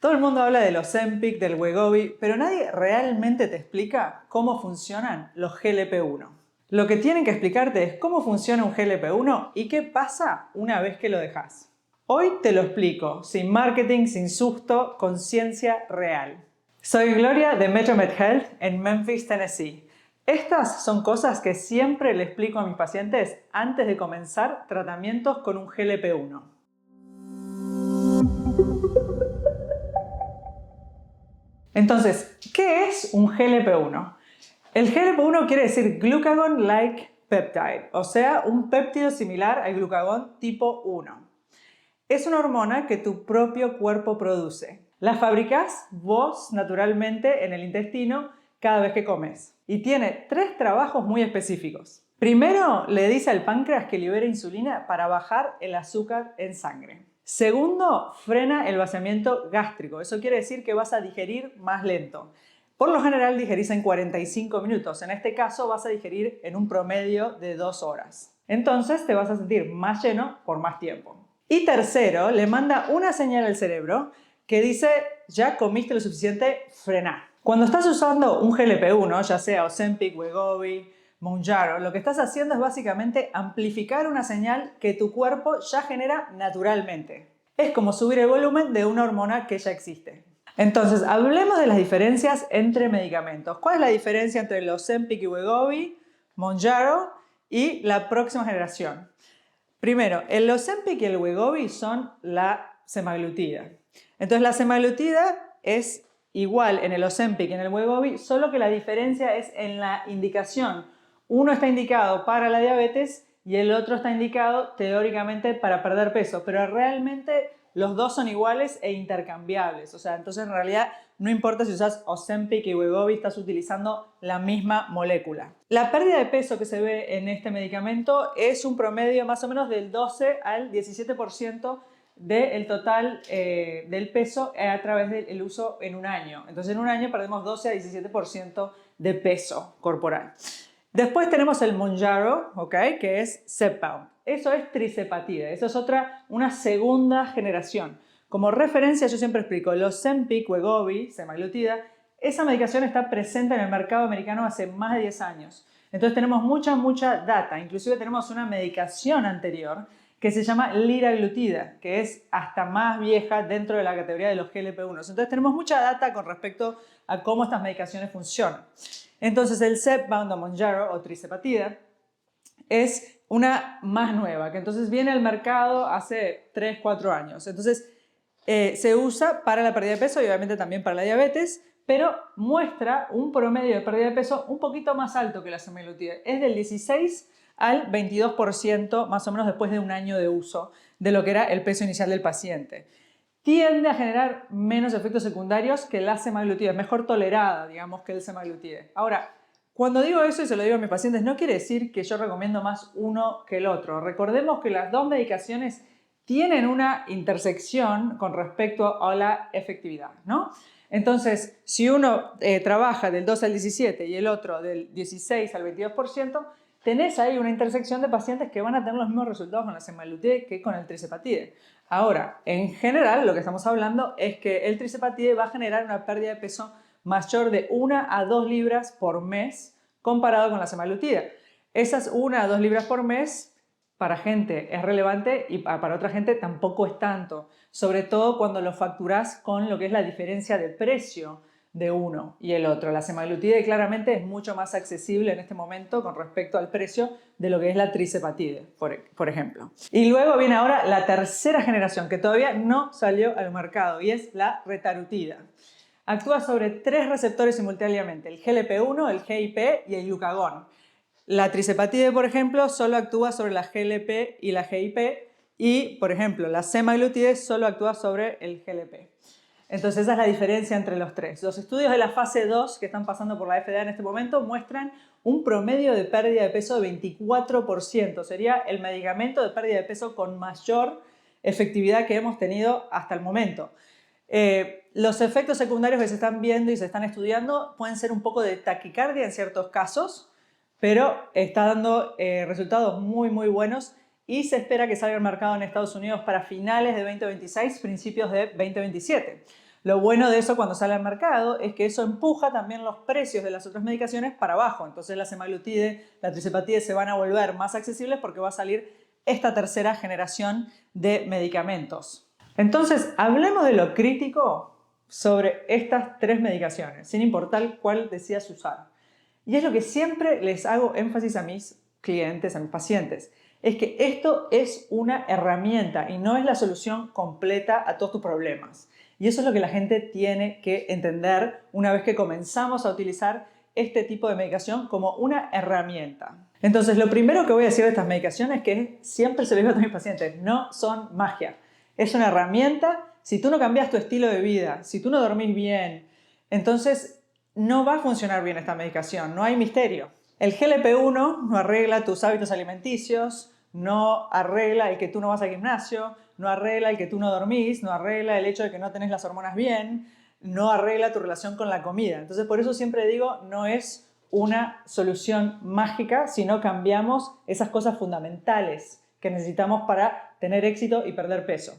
Todo el mundo habla del Ozempic, del Wegovy, pero nadie realmente te explica cómo funcionan los GLP-1. Lo que tienen que explicarte es cómo funciona un GLP-1 y qué pasa una vez que lo dejas. Hoy te lo explico, sin marketing, sin susto, con ciencia real. Soy Gloria de Metromed Health en Memphis, Tennessee. Estas son cosas que siempre le explico a mis pacientes antes de comenzar tratamientos con un GLP-1. Entonces, ¿qué es un GLP-1? El GLP-1 quiere decir Glucagon-like peptide, o sea, un péptido similar al glucagón tipo 1. Es una hormona que tu propio cuerpo produce. La fabricás vos naturalmente en el intestino cada vez que comes. Y tiene 3 trabajos muy específicos. Primero, le dice al páncreas que libere insulina para bajar el azúcar en sangre. Segundo, frena el vaciamiento gástrico. Eso quiere decir que vas a digerir más lento. Por lo general digerís en 45 minutos. En este caso vas a digerir en un promedio de 2 horas. Entonces te vas a sentir más lleno por más tiempo. Y tercero, le manda una señal al cerebro que dice, ya comiste lo suficiente, frená. Cuando estás usando un GLP-1, ya sea Ozempic, Wegovy, Mounjaro, lo que estás haciendo es básicamente amplificar una señal que tu cuerpo ya genera naturalmente. Es como subir el volumen de una hormona que ya existe. Entonces, hablemos de las diferencias entre medicamentos. ¿Cuál es la diferencia entre el Ozempic y Wegovy, Mounjaro y la próxima generación? Primero, el Ozempic y el Wegovy son la semaglutida. Entonces, la semaglutida es igual en el Ozempic y en el Wegovy, solo que la diferencia es en la indicación. Uno está indicado para la diabetes y el otro está indicado teóricamente para perder peso, pero realmente los dos son iguales e intercambiables. O sea, entonces en realidad no importa si usas Ozempic y Wegovy, estás utilizando la misma molécula. La pérdida de peso que se ve en este medicamento es un promedio más o menos del 12 al 17% del total del peso a través del uso en un año. Entonces en un año perdemos 12 a 17% de peso corporal. Después tenemos el Mounjaro, ¿okay? Que es Zepbound. Eso es trizepatida, eso es una segunda generación. Como referencia yo siempre explico, el Ozempic, Wegovy, semaglutida, esa medicación está presente en el mercado americano hace más de 10 años. Entonces tenemos mucha data, inclusive tenemos una medicación anterior que se llama liraglutida, que es hasta más vieja dentro de la categoría de los GLP-1. Entonces tenemos mucha data con respecto a cómo estas medicaciones funcionan. Entonces el Zepbound o Mounjaro o trizepatida es una más nueva, que entonces viene al mercado hace 3-4 años. Entonces se usa para la pérdida de peso y obviamente también para la diabetes, pero muestra un promedio de pérdida de peso un poquito más alto que la semaglutida. Es del 16 al 22% más o menos después de un año de uso de lo que era el peso inicial del paciente. Tiende a generar menos efectos secundarios que la semaglutida, es mejor tolerada, digamos, que el semaglutida. Ahora, cuando digo eso y se lo digo a mis pacientes, no quiere decir que yo recomiendo más uno que el otro. Recordemos que las dos medicaciones tienen una intersección con respecto a la efectividad, ¿no? Entonces, si uno trabaja del 2 al 17 y el otro del 16 al 22%, tenés ahí una intersección de pacientes que van a tener los mismos resultados con la semaglutida que con el trizepatide. Ahora, en general, lo que estamos hablando es que el trizepatide va a generar una pérdida de peso mayor de 1 a 2 libras por mes comparado con la semaglutida. Esas 1 a 2 libras por mes para gente es relevante y para otra gente tampoco es tanto, sobre todo cuando lo facturás con lo que es la diferencia de precio de uno y el otro. La semaglutida claramente es mucho más accesible en este momento con respecto al precio de lo que es la trizepatide, por ejemplo. Y luego viene ahora la tercera generación que todavía no salió al mercado y es la retarutida. Actúa sobre 3 receptores simultáneamente, el GLP-1, el GIP y el glucagón. La trizepatide, por ejemplo, solo actúa sobre la GLP y la GIP y, por ejemplo, la semaglutide solo actúa sobre el GLP. Entonces esa es la diferencia entre los tres. Los estudios de la fase 2 que están pasando por la FDA en este momento muestran un promedio de pérdida de peso de 24%. Sería el medicamento de pérdida de peso con mayor efectividad que hemos tenido hasta el momento. Los efectos secundarios que se están viendo y se están estudiando pueden ser un poco de taquicardia en ciertos casos, pero está dando resultados muy buenos y se espera que salga al mercado en Estados Unidos para finales de 2026, principios de 2027. Lo bueno de eso cuando sale al mercado es que eso empuja también los precios de las otras medicaciones para abajo. Entonces la semaglutide, la tirzepatide se van a volver más accesibles porque va a salir esta tercera generación de medicamentos. Entonces, hablemos de lo crítico sobre estas 3 medicaciones, sin importar cuál decidas usar. Y es lo que siempre les hago énfasis a mis clientes, a mis pacientes, es que esto es una herramienta y no es la solución completa a todos tus problemas. Y eso es lo que la gente tiene que entender una vez que comenzamos a utilizar este tipo de medicación como una herramienta. Entonces, lo primero que voy a decir de estas medicaciones es que siempre se lo digo a todos mis pacientes, no son magia. Es una herramienta. Si tú no cambias tu estilo de vida, si tú no dormís bien, entonces no va a funcionar bien esta medicación, no hay misterio. El GLP-1 no arregla tus hábitos alimenticios, no arregla el que tú no vas al gimnasio, no arregla el que tú no dormís, no arregla el hecho de que no tenés las hormonas bien, no arregla tu relación con la comida. Entonces, por eso siempre digo, no es una solución mágica si no cambiamos esas cosas fundamentales que necesitamos para tener éxito y perder peso.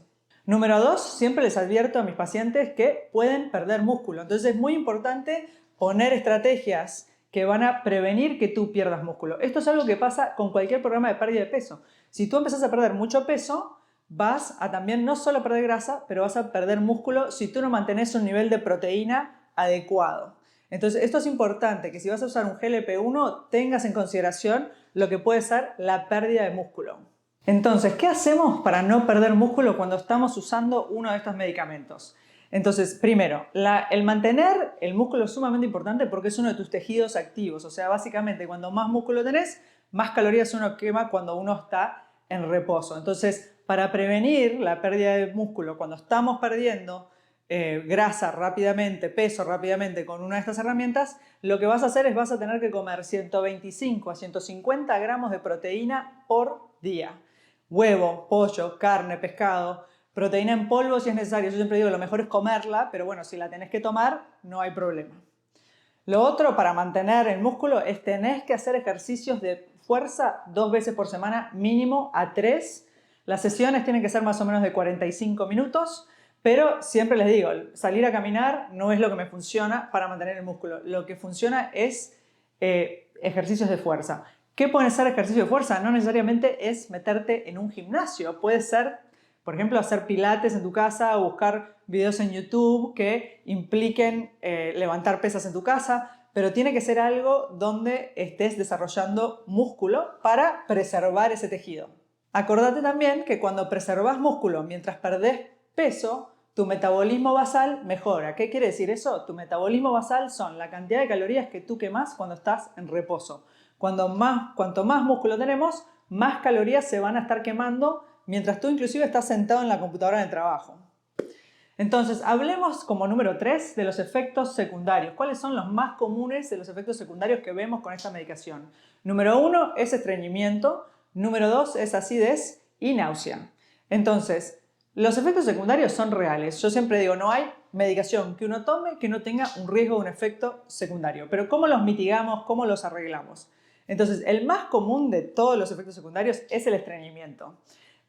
Número 2, siempre les advierto a mis pacientes que pueden perder músculo. Entonces es muy importante poner estrategias que van a prevenir que tú pierdas músculo. Esto es algo que pasa con cualquier programa de pérdida de peso. Si tú empezás a perder mucho peso, vas a también no solo perder grasa, pero vas a perder músculo si tú no mantienes un nivel de proteína adecuado. Entonces, esto es importante, que si vas a usar un GLP-1, tengas en consideración lo que puede ser la pérdida de músculo. Entonces, ¿qué hacemos para no perder músculo cuando estamos usando uno de estos medicamentos? Entonces, primero, el mantener el músculo es sumamente importante porque es uno de tus tejidos activos. O sea, básicamente, cuando más músculo tenés, más calorías uno quema cuando uno está en reposo. Entonces, para prevenir la pérdida de músculo, cuando estamos perdiendo grasa rápidamente, peso rápidamente con una de estas herramientas, lo que vas a hacer es vas a tener que comer 125 a 150 gramos de proteína por día. Huevo, pollo, carne, pescado, proteína en polvo si es necesario. Yo siempre digo, lo mejor es comerla, pero bueno, si la tenés que tomar, no hay problema. Lo otro para mantener el músculo es tenés que hacer ejercicios de fuerza 2 veces por semana, mínimo a 3. Las sesiones tienen que ser más o menos de 45 minutos, pero siempre les digo, salir a caminar no es lo que me funciona para mantener el músculo. Lo que funciona es ejercicios de fuerza. ¿Qué pueden ser ejercicios de fuerza? No necesariamente es meterte en un gimnasio. Puede ser, por ejemplo, hacer pilates en tu casa o buscar videos en YouTube que impliquen levantar pesas en tu casa, pero tiene que ser algo donde estés desarrollando músculo para preservar ese tejido. Acordate también que cuando preservas músculo mientras perdés peso, tu metabolismo basal mejora. ¿Qué quiere decir eso? Tu metabolismo basal son la cantidad de calorías que tú quemás cuando estás en reposo. Cuanto más músculo tenemos, más calorías se van a estar quemando mientras tú inclusive estás sentado en la computadora en el trabajo. Entonces, hablemos como número 3 de los efectos secundarios. ¿Cuáles son los más comunes de los efectos secundarios que vemos con esta medicación? Número 1 es estreñimiento, número 2 es acidez y náusea. Entonces, los efectos secundarios son reales. Yo siempre digo, no hay medicación que uno tome que no tenga un riesgo o un efecto secundario. Pero ¿cómo los mitigamos? ¿Cómo los arreglamos? Entonces, el más común de todos los efectos secundarios es el estreñimiento.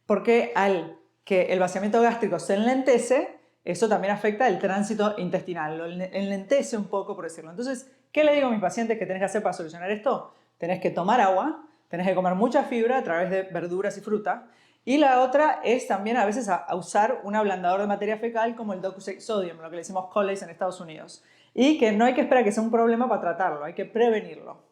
Porque al que el vaciamiento gástrico se enlentece, eso también afecta el tránsito intestinal, lo enlentece un poco, por decirlo. Entonces, ¿qué le digo a mis pacientes que tenés que hacer para solucionar esto? Tenés que tomar agua, tenés que comer mucha fibra a través de verduras y fruta. Y la otra es también a veces a usar un ablandador de materia fecal como el Docusate Sodium, lo que le decimos Colase en Estados Unidos. Y que no hay que esperar que sea un problema para tratarlo, hay que prevenirlo.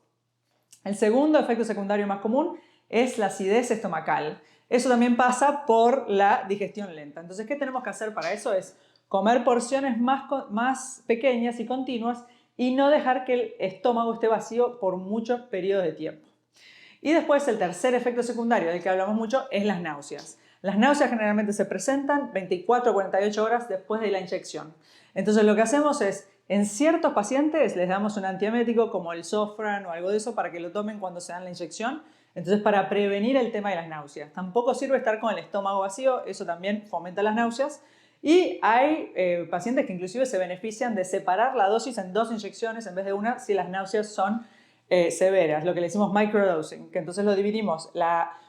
El segundo efecto secundario más común es la acidez estomacal. Eso también pasa por la digestión lenta. Entonces, ¿qué tenemos que hacer para eso? Es comer porciones más pequeñas y continuas y no dejar que el estómago esté vacío por muchos periodos de tiempo. Y después el tercer efecto secundario del que hablamos mucho es las náuseas. Las náuseas generalmente se presentan 24 o 48 horas después de la inyección. Entonces lo que hacemos es, en ciertos pacientes les damos un antiemético como el Zofran o algo de eso para que lo tomen cuando se dan la inyección. Entonces para prevenir el tema de las náuseas. Tampoco sirve estar con el estómago vacío, eso también fomenta las náuseas. Y hay pacientes que inclusive se benefician de separar la dosis en 2 inyecciones en vez de una si las náuseas son severas, lo que le decimos microdosing, que entonces lo dividimos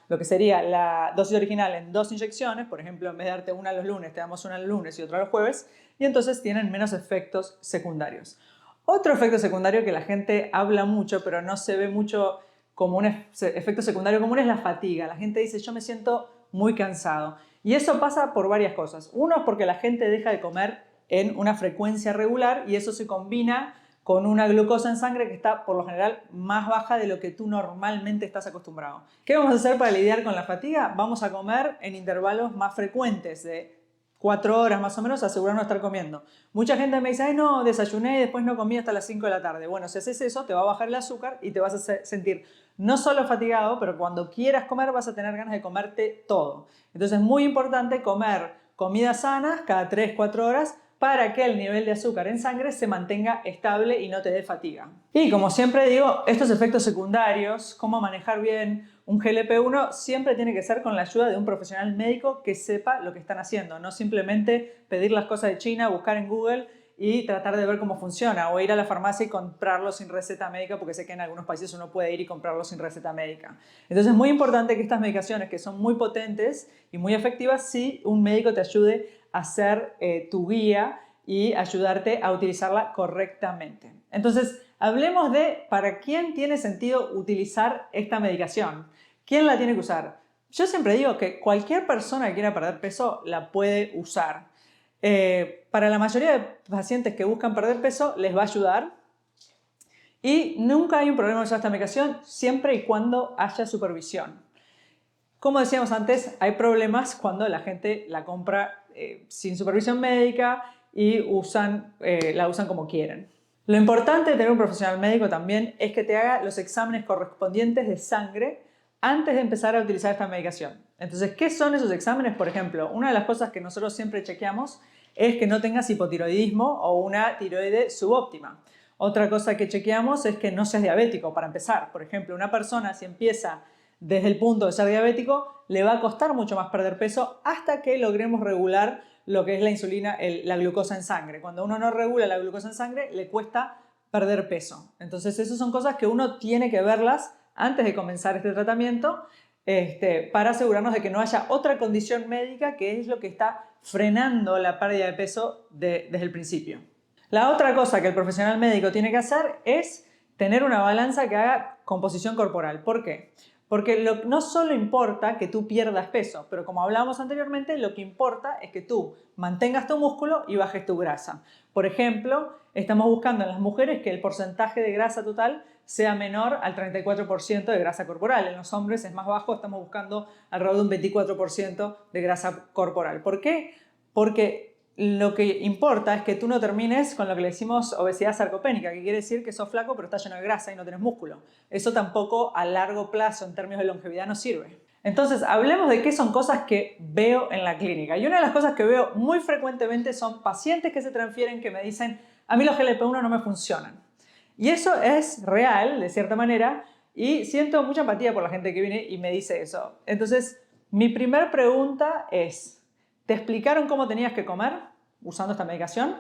lo que sería la dosis original en 2 inyecciones, por ejemplo, en vez de darte una los lunes, te damos una los lunes y otra los jueves, y entonces tienen menos efectos secundarios. Otro efecto secundario que la gente habla mucho, pero no se ve mucho como un efecto secundario común, es la fatiga. La gente dice, yo me siento muy cansado. Y eso pasa por varias cosas. Uno es porque la gente deja de comer en una frecuencia regular y eso se combina con una glucosa en sangre que está por lo general más baja de lo que tú normalmente estás acostumbrado. ¿Qué vamos a hacer para lidiar con la fatiga? Vamos a comer en intervalos más frecuentes de 4 horas más o menos, asegurarnos de estar comiendo. Mucha gente me dice, ay no, desayuné y después no comí hasta las 5 de la tarde. Bueno, si haces eso, te va a bajar el azúcar y te vas a sentir no solo fatigado, pero cuando quieras comer vas a tener ganas de comerte todo. Entonces es muy importante comer comidas sanas cada 3-4 horas para que el nivel de azúcar en sangre se mantenga estable y no te dé fatiga. Y como siempre digo, estos efectos secundarios, cómo manejar bien un GLP-1, siempre tiene que ser con la ayuda de un profesional médico que sepa lo que están haciendo, no simplemente pedir las cosas de China, buscar en Google y tratar de ver cómo funciona, o ir a la farmacia y comprarlo sin receta médica, porque sé que en algunos países uno puede ir y comprarlo sin receta médica. Entonces es muy importante que estas medicaciones, que son muy potentes y muy efectivas, sí un médico te ayude a ser tu guía y ayudarte a utilizarla correctamente. Entonces, hablemos de para quién tiene sentido utilizar esta medicación. ¿Quién la tiene que usar? Yo siempre digo que cualquier persona que quiera perder peso la puede usar. Para la mayoría de pacientes que buscan perder peso les va a ayudar y nunca hay un problema con esta medicación siempre y cuando haya supervisión. Como decíamos antes, hay problemas cuando la gente la compra sin supervisión médica y la usan como quieren. Lo importante de tener un profesional médico también es que te haga los exámenes correspondientes de sangre antes de empezar a utilizar esta medicación. Entonces, ¿qué son esos exámenes? Por ejemplo, una de las cosas que nosotros siempre chequeamos es que no tengas hipotiroidismo o una tiroide subóptima. Otra cosa que chequeamos es que no seas diabético, para empezar. Por ejemplo, una persona si empieza desde el punto de ser diabético, le va a costar mucho más perder peso hasta que logremos regular lo que es la insulina, la glucosa en sangre. Cuando uno no regula la glucosa en sangre, le cuesta perder peso. Entonces, esas son cosas que uno tiene que verlas antes de comenzar este tratamiento para asegurarnos de que no haya otra condición médica que es lo que está frenando la pérdida de peso desde el principio. La otra cosa que el profesional médico tiene que hacer es tener una balanza que haga composición corporal. ¿Por qué? Porque no solo importa que tú pierdas peso, pero como hablábamos anteriormente, lo que importa es que tú mantengas tu músculo y bajes tu grasa. Por ejemplo, estamos buscando en las mujeres que el porcentaje de grasa total sea menor al 34% de grasa corporal. En los hombres es más bajo, estamos buscando alrededor de un 24% de grasa corporal. ¿Por qué? Porque lo que importa es que tú no termines con lo que le decimos obesidad sarcopénica, que quiere decir que sos flaco pero estás lleno de grasa y no tenés músculo. Eso tampoco a largo plazo en términos de longevidad no sirve. Entonces, hablemos de qué son cosas que veo en la clínica. Y una de las cosas que veo muy frecuentemente son pacientes que se transfieren que me dicen, a mí los GLP-1 no me funcionan. Y eso es real, de cierta manera, y siento mucha empatía por la gente que viene y me dice eso. Entonces, mi primera pregunta es, ¿te explicaron cómo tenías que comer usando esta medicación?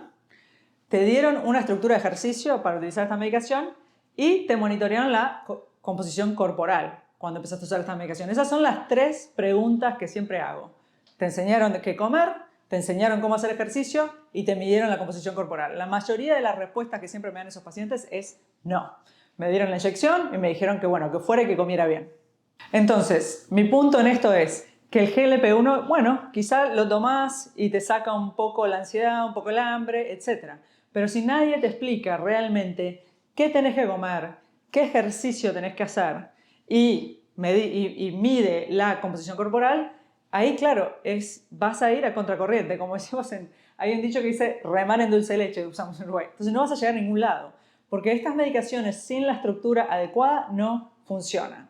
¿Te dieron una estructura de ejercicio para utilizar esta medicación? Y te monitorearon la composición corporal cuando empezaste a usar esta medicación. Esas son las 3 preguntas que siempre hago. ¿Te enseñaron qué comer? ¿Te enseñaron cómo hacer ejercicio? Y te midieron la composición corporal. La mayoría de las respuestas que siempre me dan esos pacientes es no. Me dieron la inyección y me dijeron que bueno, que fuera y que comiera bien. Entonces, mi punto en esto es que el GLP-1, bueno, quizá lo tomás y te saca un poco la ansiedad, un poco el hambre, etc. Pero si nadie te explica realmente qué tenés que comer, qué ejercicio tenés que hacer y mide la composición corporal, ahí claro, vas a ir a contracorriente. Como decimos, hay un dicho que dice remar en dulce de leche, usamos en Uruguay. Entonces no vas a llegar a ningún lado, porque estas medicaciones sin la estructura adecuada no funcionan.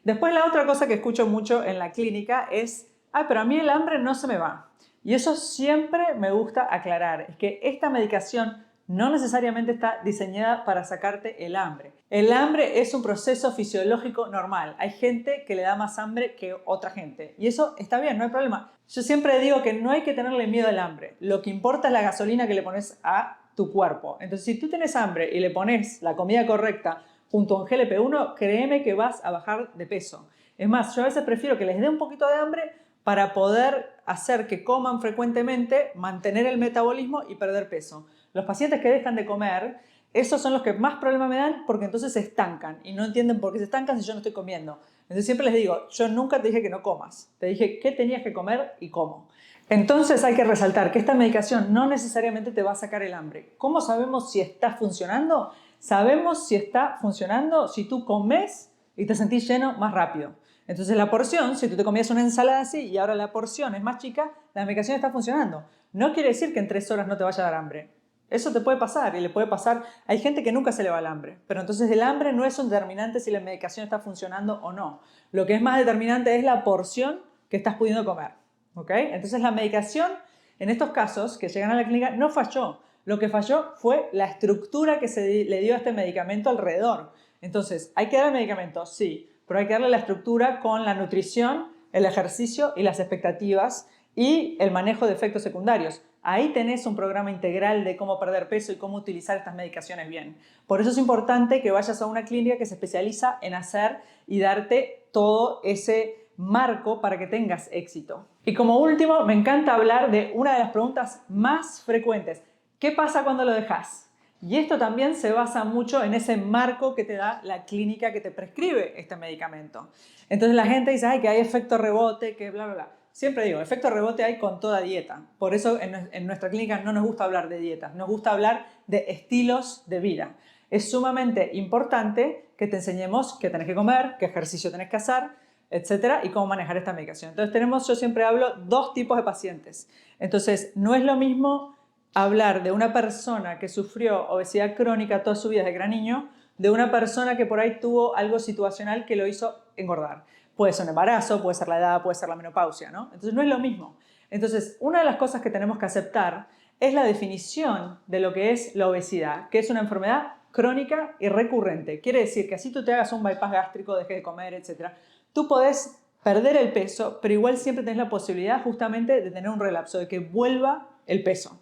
Después la otra cosa que escucho mucho en la clínica es, pero a mí el hambre no se me va. Y eso siempre me gusta aclarar, es que esta medicación no necesariamente está diseñada para sacarte el hambre. El hambre es un proceso fisiológico normal. Hay gente que le da más hambre que otra gente. Y eso está bien, no hay problema. Yo siempre digo que no hay que tenerle miedo al hambre. Lo que importa es la gasolina que le pones a tu cuerpo. Entonces, si tú tienes hambre y le pones la comida correcta junto a un GLP-1, créeme que vas a bajar de peso. Es más, yo a veces prefiero que les dé un poquito de hambre para poder hacer que coman frecuentemente, mantener el metabolismo y perder peso. Los pacientes que dejan de comer, esos son los que más problemas me dan porque entonces se estancan y no entienden por qué se estancan si yo no estoy comiendo. Entonces siempre les digo, yo nunca te dije que no comas, te dije qué tenías que comer y cómo. Entonces hay que resaltar que esta medicación no necesariamente te va a sacar el hambre. ¿Cómo sabemos si está funcionando? Sabemos si está funcionando si tú comes y te sentís lleno más rápido. Entonces la porción, si tú te comías una ensalada así y ahora la porción es más chica, la medicación está funcionando. No quiere decir que en 3 horas no te vaya a dar hambre. Eso te puede pasar y le puede pasar. Hay gente que nunca se le va el hambre, pero entonces el hambre no es un determinante si la medicación está funcionando o no. Lo que es más determinante es la porción que estás pudiendo comer. ¿Okay? Entonces la medicación, en estos casos que llegan a la clínica, no falló. Lo que falló fue la estructura que se le dio a este medicamento alrededor. Entonces, ¿hay que dar el medicamento? Sí, pero hay que darle la estructura con la nutrición, el ejercicio y las expectativas y el manejo de efectos secundarios. Ahí tenés un programa integral de cómo perder peso y cómo utilizar estas medicaciones bien. Por eso es importante que vayas a una clínica que se especializa en hacer y darte todo ese marco para que tengas éxito. Y como último, me encanta hablar de una de las preguntas más frecuentes. ¿Qué pasa cuando lo dejas? Y esto también se basa mucho en ese marco que te da la clínica que te prescribe este medicamento. Entonces la gente dice, ay, que hay efecto rebote, que bla, bla, bla. Siempre digo, efecto rebote hay con toda dieta. Por eso en nuestra clínica no nos gusta hablar de dietas, nos gusta hablar de estilos de vida. Es sumamente importante que te enseñemos qué tenés que comer, qué ejercicio tenés que hacer, etcétera, y cómo manejar esta medicación. Entonces yo siempre hablo 2 tipos de pacientes. Entonces, no es lo mismo hablar de una persona que sufrió obesidad crónica toda su vida desde gran niño, de una persona que por ahí tuvo algo situacional que lo hizo engordar. Puede ser un embarazo, puede ser la edad, puede ser la menopausia, ¿no? Entonces no es lo mismo. Entonces, una de las cosas que tenemos que aceptar es la definición de lo que es la obesidad, que es una enfermedad crónica y recurrente. Quiere decir que así tú te hagas un bypass gástrico, dejes de comer, etcétera, tú podés perder el peso, pero igual siempre tenés la posibilidad justamente de tener un relapso, de que vuelva el peso.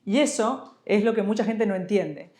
Y eso es lo que mucha gente no entiende.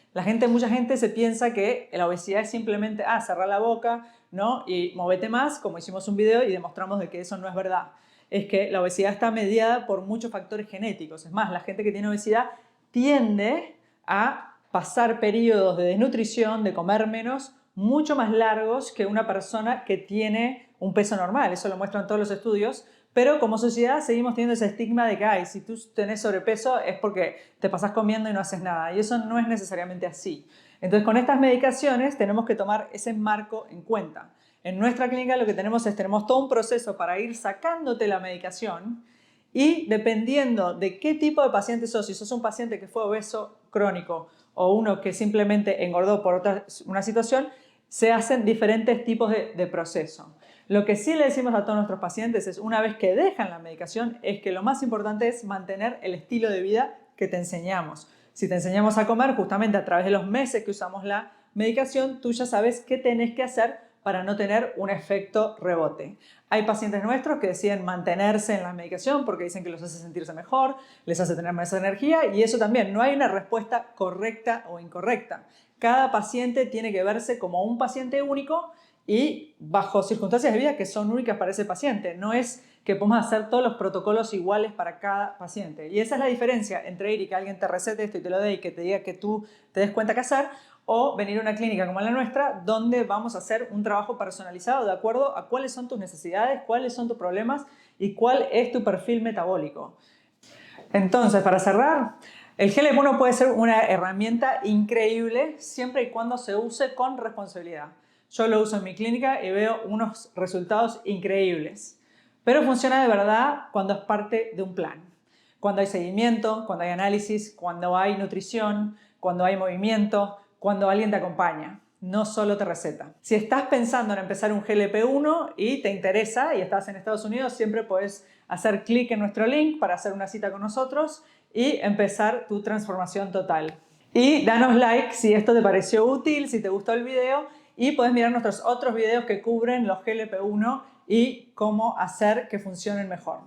Mucha gente se piensa que la obesidad es simplemente, cerrar la boca, ¿no? Y movete más, como hicimos un video y demostramos de que eso no es verdad. Es que la obesidad está mediada por muchos factores genéticos. Es más, la gente que tiene obesidad tiende a pasar periodos de desnutrición, de comer menos, mucho más largos que una persona que tiene un peso normal. Eso lo muestran todos los estudios. Pero como sociedad seguimos teniendo ese estigma de que si tú tenés sobrepeso es porque te pasás comiendo y no haces nada. Y eso no es necesariamente así. Entonces con estas medicaciones tenemos que tomar ese marco en cuenta. En nuestra clínica lo que tenemos todo un proceso para ir sacándote la medicación y dependiendo de qué tipo de paciente sos, si sos un paciente que fue obeso crónico o uno que simplemente engordó por una situación, se hacen diferentes tipos de proceso. Lo que sí le decimos a todos nuestros pacientes es, una vez que dejan la medicación, es que lo más importante es mantener el estilo de vida que te enseñamos. Si te enseñamos a comer, justamente a través de los meses que usamos la medicación, tú ya sabes qué tenés que hacer para no tener un efecto rebote. Hay pacientes nuestros que deciden mantenerse en la medicación porque dicen que los hace sentirse mejor, les hace tener más energía y eso también, no hay una respuesta correcta o incorrecta. Cada paciente tiene que verse como un paciente único y bajo circunstancias de vida que son únicas para ese paciente. No es que podemos hacer todos los protocolos iguales para cada paciente. Y esa es la diferencia entre ir y que alguien te recete esto y te lo dé y que te diga que tú te des cuenta qué hacer, o venir a una clínica como la nuestra donde vamos a hacer un trabajo personalizado de acuerdo a cuáles son tus necesidades, cuáles son tus problemas y cuál es tu perfil metabólico. Entonces, para cerrar, el GLP-1 puede ser una herramienta increíble siempre y cuando se use con responsabilidad. Yo lo uso en mi clínica y veo unos resultados increíbles. Pero funciona de verdad cuando es parte de un plan. Cuando hay seguimiento, cuando hay análisis, cuando hay nutrición, cuando hay movimiento, cuando alguien te acompaña. No solo te receta. Si estás pensando en empezar un GLP-1 y te interesa y estás en Estados Unidos, siempre puedes hacer clic en nuestro link para hacer una cita con nosotros y empezar tu transformación total. Y danos like si esto te pareció útil, si te gustó el video, y puedes mirar nuestros otros videos que cubren los GLP-1 y cómo hacer que funcionen mejor.